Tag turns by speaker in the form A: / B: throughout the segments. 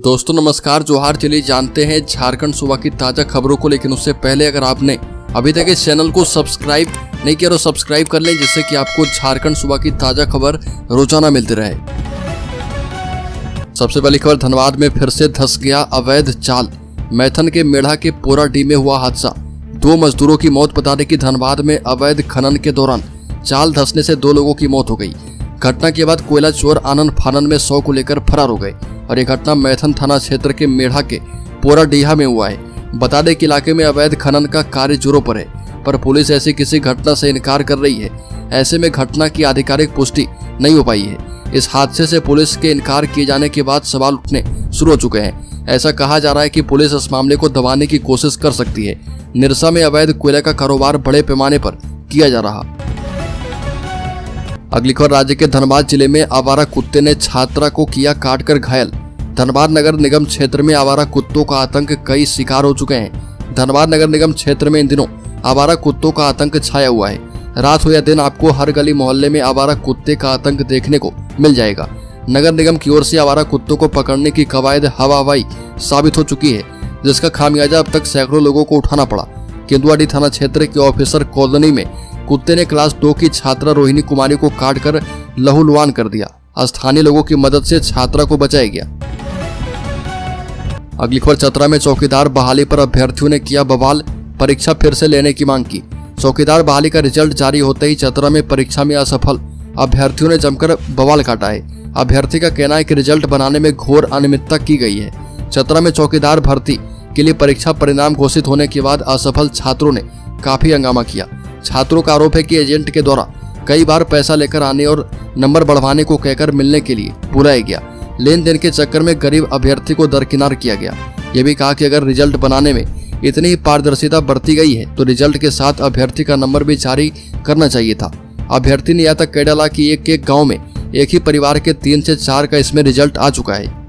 A: दोस्तों नमस्कार, जोहार। चलिए जानते हैं झारखंड सूबा की ताज़ा खबरों को, लेकिन उससे पहले अगर आपने अभी तक इस चैनल को सब्सक्राइब नहीं किया तो सब्सक्राइब कर लें, जिससे कि आपको झारखंड सूबा की ताज़ा खबर रोजाना मिलती रहे। सबसे पहली खबर, धनबाद में फिर से धंस गया अवैध चाल। मैथन के मेढ़ा के पोराडीह में हुआ हादसा, 2 मजदूरों की मौत। बता दें कि धनबाद में अवैध खनन के दौरान चाल धंसने से 2 लोगों की मौत हो गई। घटना के बाद कोयला चोर आनंद फानन में 100 को लेकर फरार हो गए और ये घटना मैथन थाना क्षेत्र के मेढ़ा के पोराडीह में हुआ है। बता दें कि इलाके में अवैध खनन का कार्य जोरों पर है, पर पुलिस ऐसी किसी घटना से इनकार कर रही है। ऐसे में घटना की आधिकारिक पुष्टि नहीं हो पाई है। इस हादसे से पुलिस के इनकार किए जाने के बाद सवाल उठने शुरू हो चुके हैं। ऐसा कहा जा रहा है कि पुलिस इस मामले को दबाने की कोशिश कर सकती है। निरसा में अवैध कोयला का कारोबार बड़े पैमाने पर किया जा रहा। अगली खबर, राज्य के धनबाद जिले में आवारा कुत्ते ने छात्रा को किया काटकर घायल। धनबाद नगर निगम क्षेत्र में आवारा कुत्तों का आतंक कई शिकार हो चुके हैं। धनबाद नगर निगम क्षेत्र में इन दिनों आवारा कुत्तों का आतंक छाया हुआ है। रात हो या दिन आपको हर गली मोहल्ले में आवारा कुत्ते का आतंक देखने को मिल जाएगा। नगर निगम की ओर से आवारा कुत्तों को पकड़ने की कवायद हवाई साबित हो चुकी है, जिसका खामियाजा अब तक सैकड़ों लोगों को उठाना पड़ा। केंदुआडी थाना क्षेत्र के ऑफिसर कॉलोनी में कुत्ते ने क्लास 2 की छात्रा रोहिणी कुमारी को काटकर लहूलुहान कर दिया। स्थानीय लोगों की मदद से छात्रा को बचाया गया। अगली खबर, चतरा में चौकीदार बहाली पर अभ्यर्थियों ने किया बवाल। परीक्षा फिर से लेने की मांग की। चौकीदार बहाली का रिजल्ट जारी होते ही चतरा में परीक्षा में असफल अभ्यर्थियों ने जमकर बवाल काटा है। अभ्यर्थी का कहना है कि रिजल्ट बनाने में घोर अनियमितता की गई है। चतरा में चौकीदार भर्ती के लिए परीक्षा परिणाम घोषित होने के बाद असफल छात्रों ने काफी हंगामा किया। छात्रों का आरोप है कि एजेंट के द्वारा कई बार पैसा लेकर आने और नंबर बढ़वाने को कहकर मिलने के लिए बुलाया गया। लेन देन के चक्कर में गरीब अभ्यर्थी को दरकिनार किया गया। ये भी कहा कि अगर रिजल्ट बनाने में इतनी ही पारदर्शिता बरती गई है तो रिजल्ट के साथ अभ्यर्थी का नंबर भी जारी करना चाहिए था। अभ्यर्थी ने यह तक कह डाला कि एक गाँव में एक ही परिवार के 3 से 4 का इसमें रिजल्ट आ चुका है।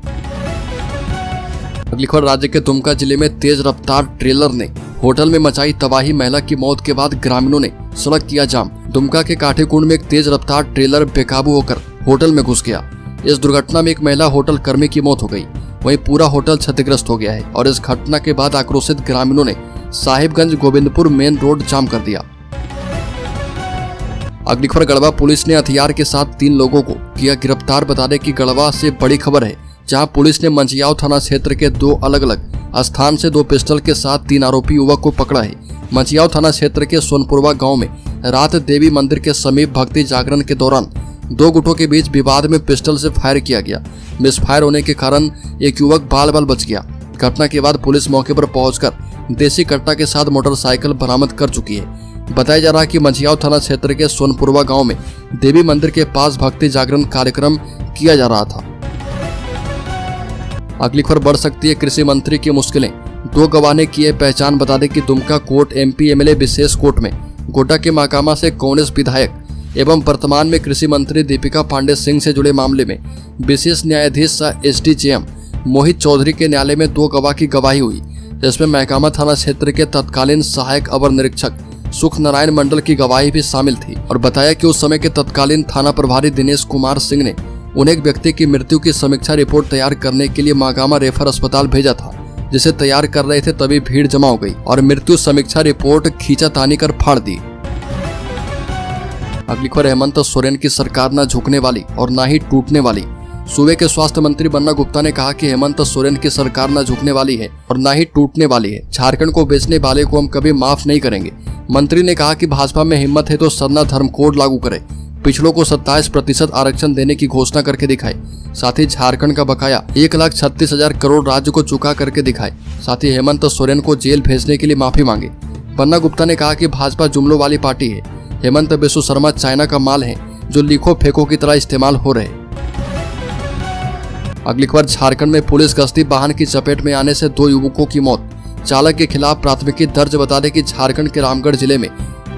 A: अगली खबर, राज्य के दुमका जिले में तेज रफ्तार ट्रेलर ने होटल में मचाई तबाही। महिला की मौत के बाद ग्रामीणों ने सड़क किया जाम। दुमका के काठीकुंड में एक तेज रफ्तार ट्रेलर बेकाबू होकर होटल में घुस गया। इस दुर्घटना में एक महिला होटल कर्मी की मौत हो गई, वहीं पूरा होटल क्षतिग्रस्त हो गया है। और इस घटना के बाद आक्रोशित ग्रामीणों ने साहिबगंज गोविंदपुर मेन रोड जाम कर दिया। अगली खबर, गढ़वा पुलिस ने हथियार के साथ 3 लोगों को किया गिरफ्तार। बता दें कि गढ़वा से बड़ी खबर है, जहां पुलिस ने मंझियाव थाना क्षेत्र के 2 अलग अलग स्थान से 2 पिस्टल के साथ 3 आरोपी युवक को पकड़ा है। मंझियाव थाना क्षेत्र के सोनपुरवा गांव में रात देवी मंदिर के समीप भक्ति जागरण के दौरान 2 गुटों के बीच विवाद में पिस्टल से फायर किया गया। मिसफायर होने के कारण एक युवक बाल बाल बच गया। घटना के बाद पुलिस मौके पर पहुंचकर देसी कट्टा के साथ मोटरसाइकिल बरामद कर चुकी है। बताया जा रहा है कि मंझियाव थाना क्षेत्र के सोनपुरवा गाँव में देवी मंदिर के पास भक्ति जागरण कार्यक्रम किया जा रहा था। अगली खबर, बढ़ सकती है कृषि मंत्री की मुश्किलें। 2 गवाह ने की है पहचान। बता दें कि दुमका कोर्ट MP MLA विशेष कोर्ट में गोड्डा के महाकामा से कांग्रेस विधायक एवं वर्तमान में कृषि मंत्री दीपिका पांडे सिंह से जुड़े मामले में विशेष न्यायाधीश SDJM मोहित चौधरी के न्यायालय में 2 गवाह की गवाही हुई, जिसमें महाकामा थाना क्षेत्र के तत्कालीन सहायक अवर निरीक्षक सुख नारायण मंडल की गवाही भी शामिल थी। और बताया कि उस समय के तत्कालीन थाना प्रभारी दिनेश कुमार सिंह ने उन्हें एक व्यक्ति की मृत्यु की समीक्षा रिपोर्ट तैयार करने के लिए महागामा रेफर अस्पताल भेजा था, जिसे तैयार कर रहे थे तभी भीड़ जमा हो गई और मृत्यु समीक्षा रिपोर्ट खींचातानी कर फाड़ दी। अगली खबर, हेमंत सोरेन की सरकार न झुकने वाली और न ही टूटने वाली। सूबे के स्वास्थ्य मंत्री बन्ना गुप्ता ने कहा कि हेमंत सोरेन की सरकार न झुकने वाली है और न ही टूटने वाली है। झारखंड को बेचने वाले को हम कभी माफ नहीं करेंगे। मंत्री ने कहा कि भाजपा में हिम्मत है तो सरना धर्म कोड लागू करे, पिछड़ों को 27% आरक्षण देने की घोषणा करके दिखाए। साथ ही झारखंड का बकाया 1,36,000 करोड़ राज्य को चुका करके दिखाए। साथ ही हेमंत सोरेन को जेल भेजने के लिए माफी मांगे। बन्ना गुप्ता ने कहा कि भाजपा जुमलों वाली पार्टी है। हेमंत बिस्व शर्मा चाइना का माल है जो लीखो फेंको की तरह इस्तेमाल हो रहे। अगली खबर, झारखंड में पुलिस गश्ती वाहन की चपेट में आने से 2 युवकों की मौत। चालक के खिलाफ प्राथमिकी दर्ज। बता दें कि झारखंड के रामगढ़ जिले में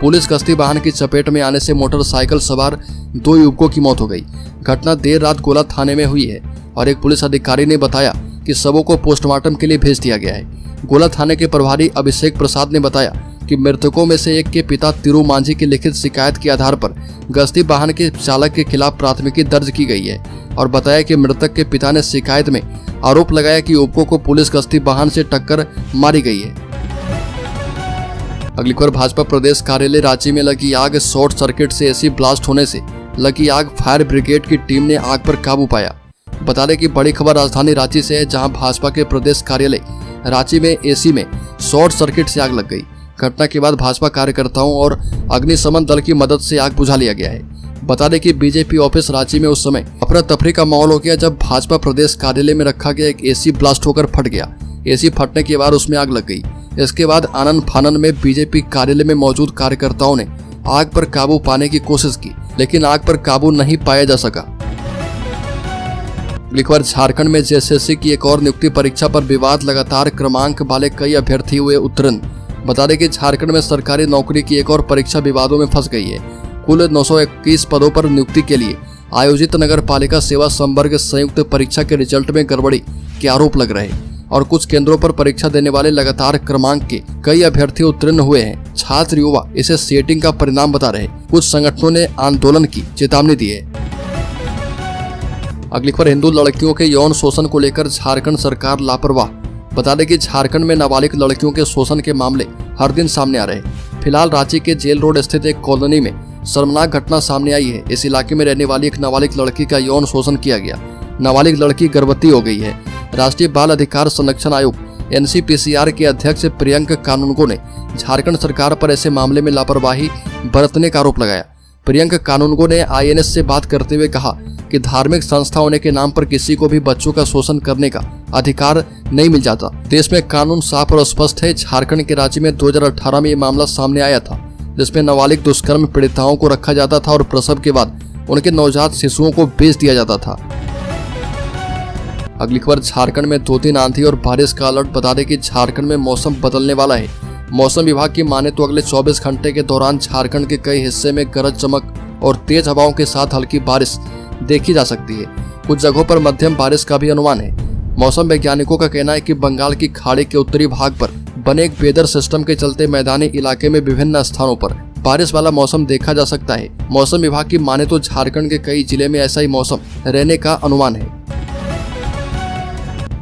A: पुलिस गश्ती वाहन की चपेट में आने से मोटरसाइकिल सवार 2 युवकों की मौत हो गई। घटना देर रात गोला थाने में हुई है और एक पुलिस अधिकारी ने बताया कि शवों को पोस्टमार्टम के लिए भेज दिया गया है। गोला थाने के प्रभारी अभिषेक प्रसाद ने बताया कि मृतकों में से एक के पिता तिरु मांझी की लिखित शिकायत के आधार पर गश्ती वाहन के चालक के खिलाफ प्राथमिकी दर्ज की गई है और बताया कि मृतक के पिता ने शिकायत में आरोप लगाया कि युवकों को पुलिस गश्ती वाहन से टक्कर मारी गई है। अगली खबर, भाजपा प्रदेश कार्यालय रांची में लगी आग, शॉर्ट सर्किट से एसी ब्लास्ट होने से लगी आग, फायर ब्रिगेड की टीम ने आग पर काबू पाया। बता दें कि बड़ी खबर राजधानी रांची से है, जहां भाजपा के प्रदेश कार्यालय रांची में एसी में शॉर्ट सर्किट से आग लग गई। घटना के बाद भाजपा कार्यकर्ताओं और अग्निशमन दल की मदद से आग बुझा लिया गया है। बता दें कि बीजेपी ऑफिस रांची में उस समय अफरा तफरी का माहौल हो गया जब भाजपा प्रदेश कार्यालय में रखा गया एक एसी ब्लास्ट होकर फट गया। एसी फटने के बाद उसमें आग लग गई। इसके बाद आनन फानन में बीजेपी कार्यालय में मौजूद कार्यकर्ताओं ने आग पर काबू पाने की कोशिश की, लेकिन आग पर काबू नहीं पाया जा सका। खबर, झारखंड में जेएसएससी की एक और नियुक्ति परीक्षा पर विवाद, लगातार क्रमांक वाले कई अभ्यर्थी हुए उत्तीर्ण। बता दें कि झारखंड में सरकारी नौकरी की एक और परीक्षा विवादों में फंस गई है। कुल 921 पदों पर नियुक्ति के लिए आयोजित नगर पालिका सेवा संवर्ग संयुक्त परीक्षा के रिजल्ट में गड़बड़ी के आरोप लग रहे और कुछ केंद्रों पर परीक्षा देने वाले लगातार क्रमांक के कई अभ्यर्थी उत्तीर्ण हुए हैं। छात्र युवा इसे सेटिंग का परिणाम बता रहे। कुछ संगठनों ने आंदोलन की चेतावनी दी है। अगली खबर, हिंदू लड़कियों के यौन शोषण को लेकर झारखंड सरकार लापरवाह। बता दें कि झारखंड में नाबालिग लड़कियों के शोषण के मामले हर दिन सामने आ रहे हैं। फिलहाल रांची के जेल रोड स्थित एक कॉलोनी में शर्मनाक घटना सामने आई है। इस इलाके में रहने वाली एक नाबालिग लड़की का यौन शोषण किया गया। नाबालिग लड़की गर्भवती हो गई है। राष्ट्रीय बाल अधिकार संरक्षण आयोग NCPCR के अध्यक्ष प्रियंक कानूनगो ने झारखंड सरकार पर ऐसे मामले में लापरवाही बरतने का आरोप लगाया। प्रियंक कानूनगो ने INS से बात करते हुए कहा कि धार्मिक संस्था होने के नाम पर किसी को भी बच्चों का शोषण करने का अधिकार नहीं मिल जाता। देश में कानून साफ और स्पष्ट है। झारखंड के रांची में 2018 में ये मामला सामने आया था, जिसमें नाबालिग दुष्कर्म पीड़िताओं को रखा जाता था और प्रसव के बाद उनके नवजात शिशुओं को बेच दिया जाता था। अगली खबर, झारखंड में 2 दिन आंधी और बारिश का अलर्ट। बता दें कि झारखंड में मौसम बदलने वाला है। मौसम विभाग की माने तो अगले 24 घंटे के दौरान झारखंड के कई हिस्से में गरज चमक और तेज हवाओं के साथ हल्की बारिश देखी जा सकती है। कुछ जगहों पर मध्यम बारिश का भी अनुमान है। मौसम वैज्ञानिकों का कहना है कि बंगाल की खाड़ी के उत्तरी भाग पर बने एक वेदर सिस्टम के चलते मैदानी इलाके में विभिन्न स्थानों पर बारिश वाला मौसम देखा जा सकता है। मौसम विभाग की माने तो झारखंड के कई जिले में ऐसा ही मौसम रहने का अनुमान है।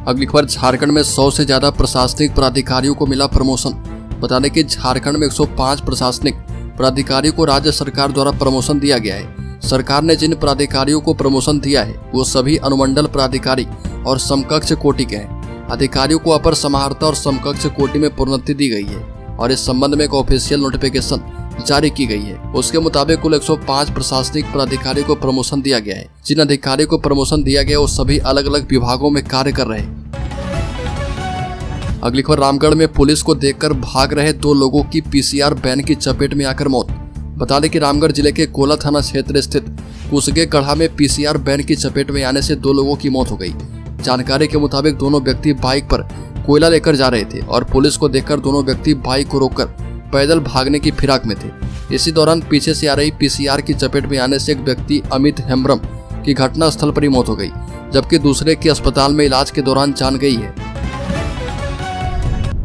A: अगली खबर, झारखंड में 100 से ज्यादा प्रशासनिक प्राधिकारियों को मिला प्रमोशन। बता दें कि झारखंड में 105 प्रशासनिक प्राधिकारियों को राज्य सरकार द्वारा प्रमोशन दिया गया है। सरकार ने जिन प्राधिकारियों को प्रमोशन दिया है वो सभी अनुमंडल प्राधिकारी और समकक्ष कोटि के हैं। अधिकारियों को अपर समाहर्ता और समकक्ष कोटि में प्रोन्नति दी गई है और इस संबंध में एक ऑफिशियल नोटिफिकेशन जारी की गई है। उसके मुताबिक कुल 105 प्रशासनिक प्राधिकारियों को प्रमोशन दिया गया है। जिन अधिकारियों को प्रमोशन दिया गया वो सभी अलग अलग विभागों में कार्य कर रहे हैं। अगली खबर, रामगढ़ में पुलिस को देखकर भाग रहे 2 लोगों की PCR वैन की चपेट में आकर मौत। बता दें कि रामगढ़ जिले के कोला थाना क्षेत्र स्थित कुसगे गढ़ा में PCR वैन की चपेट में आने से 2 लोगों की मौत हो गई। जानकारी के मुताबिक दोनों व्यक्ति बाइक पर कोयला लेकर जा रहे थे और पुलिस को देखकर दोनों व्यक्ति बाइक को रोककर पैदल भागने की फिराक में थे। इसी दौरान पीछे से आ रही PCR की चपेट में आने से एक व्यक्ति अमित हेम्ब्रम की घटना स्थल पर ही मौत हो गई, जबकि दूसरे की अस्पताल में इलाज के दौरान जान गई है।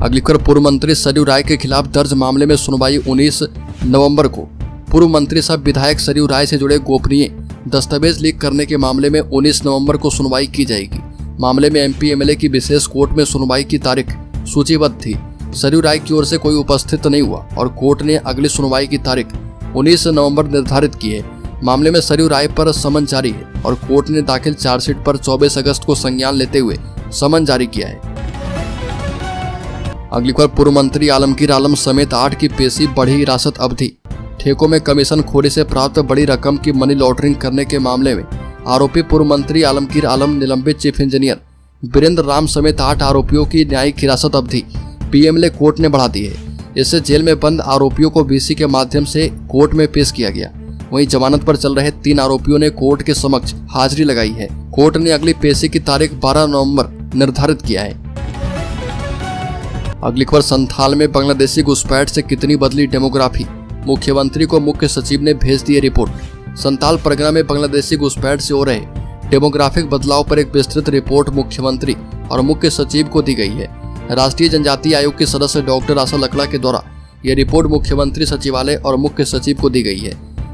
A: अगली खबर, पूर्व मंत्री सरयू राय के खिलाफ दर्ज मामले में सुनवाई 19 नवंबर को। पूर्व मंत्री सह विधायक सरयू राय से जुड़े गोपनीय दस्तावेज लीक करने के मामले में 19 नवंबर को सुनवाई की जाएगी। मामले में MP MLA की विशेष कोर्ट में सुनवाई की तारीख सूचीबद्ध थी। सरयू राय की ओर से कोई उपस्थित नहीं हुआ और कोर्ट ने अगली सुनवाई की तारीख 19 नवंबर निर्धारित की है। मामले में सरयू राय पर समन जारी है और कोर्ट ने दाखिल चार्जशीट पर 24 अगस्त को संज्ञान लेते हुए समन जारी किया है। अगली खबर, पूर्व मंत्री आलमगीर आलम समेत 8 की पेशी, बढ़ी हिरासत अवधि। ठेकों में कमीशन खोरी से प्राप्त बड़ी रकम की मनी लॉन्ड्रिंग करने के मामले में आरोपी पूर्व मंत्री आलमगीर आलम, निलंबित चीफ इंजीनियर वीरेंद्र राम समेत 8 आरोपियों की न्यायिक हिरासत अवधि PMLA कोर्ट ने बढ़ा दी है। इससे जेल में बंद आरोपियों को VC के माध्यम से कोर्ट में पेश किया गया। वहीं जमानत पर चल रहे 3 आरोपियों ने कोर्ट के समक्ष हाजिरी लगाई है। कोर्ट ने अगली पेशी की तारीख 12 नवंबर निर्धारित किया है। अगली खबर, संथाल में बांग्लादेशी घुसपैठ से कितनी बदली डेमोग्राफी। मुख्यमंत्री को मुख्य सचिव ने भेज दी रिपोर्ट। संथाल परगना में बांग्लादेशी घुसपैठ से हो रहे डेमोग्राफिक बदलाव पर एक विस्तृत रिपोर्ट मुख्यमंत्री और मुख्य सचिव को दी गई है। राष्ट्रीय जनजातीय आयोग के सदस्य डॉक्टर आशा लकड़ा के द्वारा यह रिपोर्ट मुख्यमंत्री सचिवालय और मुख्य सचिव को दी गई है।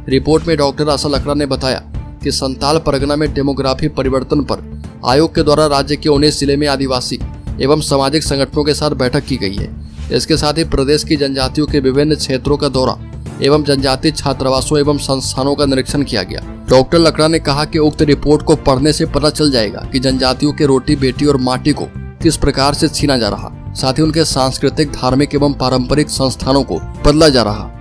A: रिपोर्ट में डॉक्टर आशा लकड़ा ने बताया कि संताल परगना में डेमोग्राफी परिवर्तन पर आयोग के द्वारा राज्य के 19 जिले में आदिवासी एवं सामाजिक संगठनों के साथ बैठक की गई है। इसके साथ ही प्रदेश की जनजातियों के विभिन्न क्षेत्रों का दौरा एवं जनजातीय छात्रावासों एवं संस्थानों का निरीक्षण किया गया। डॉक्टर लकड़ा ने कहा कि उक्त रिपोर्ट को पढ़ने से पता चल जाएगा कि जनजातियों के रोटी बेटी और माटी को किस प्रकार से छीना जा रहा, साथ ही उनके सांस्कृतिक, धार्मिक एवं पारंपरिक संस्थानों को बदला जा रहा।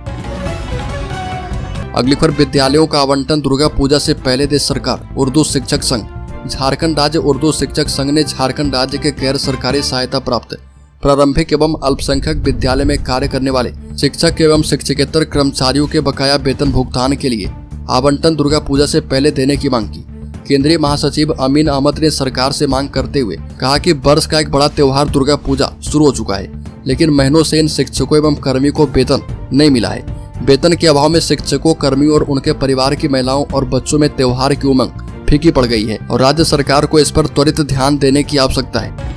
A: अगली खबर, विद्यालयों का आवंटन दुर्गा पूजा से पहले दे सरकार। उर्दू शिक्षक संघ। झारखंड राज्य उर्दू शिक्षक संघ ने झारखंड राज्य के गैर सरकारी सहायता प्राप्त प्रारंभिक एवं अल्पसंख्यक विद्यालय में कार्य करने वाले शिक्षक एवं शिक्षकेतर कर्मचारियों के बकाया वेतन भुगतान के लिए आवंटन दुर्गा पूजा से पहले देने की मांग की। केंद्रीय महासचिव अमीन अहमद ने सरकार से मांग करते हुए कहा कि वर्ष का एक बड़ा त्योहार दुर्गा पूजा शुरू हो चुका है, लेकिन महीनों से इन शिक्षकों एवं कर्मियों को वेतन नहीं मिला है। वेतन के अभाव में शिक्षकों, कर्मियों और उनके परिवार की महिलाओं और बच्चों में त्योहार की उमंग फीकी पड़ गई है और राज्य सरकार को इस पर त्वरित ध्यान देने की आवश्यकता है।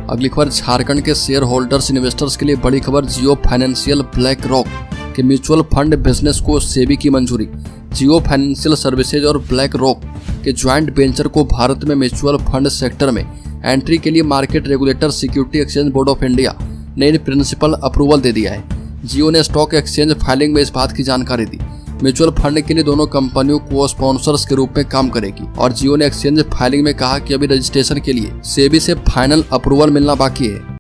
A: अगली खबर, झारखंड के शेयर होल्डर्स इन्वेस्टर्स के लिए बड़ी खबर। जियो फाइनेंशियल ब्लैक रॉक के म्यूचुअल फंड बिजनेस को सेबी की मंजूरी। जियो फाइनेंशियल सर्विसेज और ब्लैक रॉक के ज्वाइंट वेंचर को भारत में म्यूचुअल फंड सेक्टर में एंट्री के लिए market regulator security exchange board of India ने इन प्रिंसिपल अप्रूवल दे दिया है। जियो ने स्टॉक एक्सचेंज फाइलिंग में इस बात की जानकारी दी। म्यूचुअल फंड के लिए दोनों कंपनियों को स्पॉन्सर्स के रूप में काम करेगी और जियो ने एक्सचेंज फाइलिंग में कहा कि अभी रजिस्ट्रेशन के लिए सेबी से फाइनल अप्रूवल मिलना बाकी है।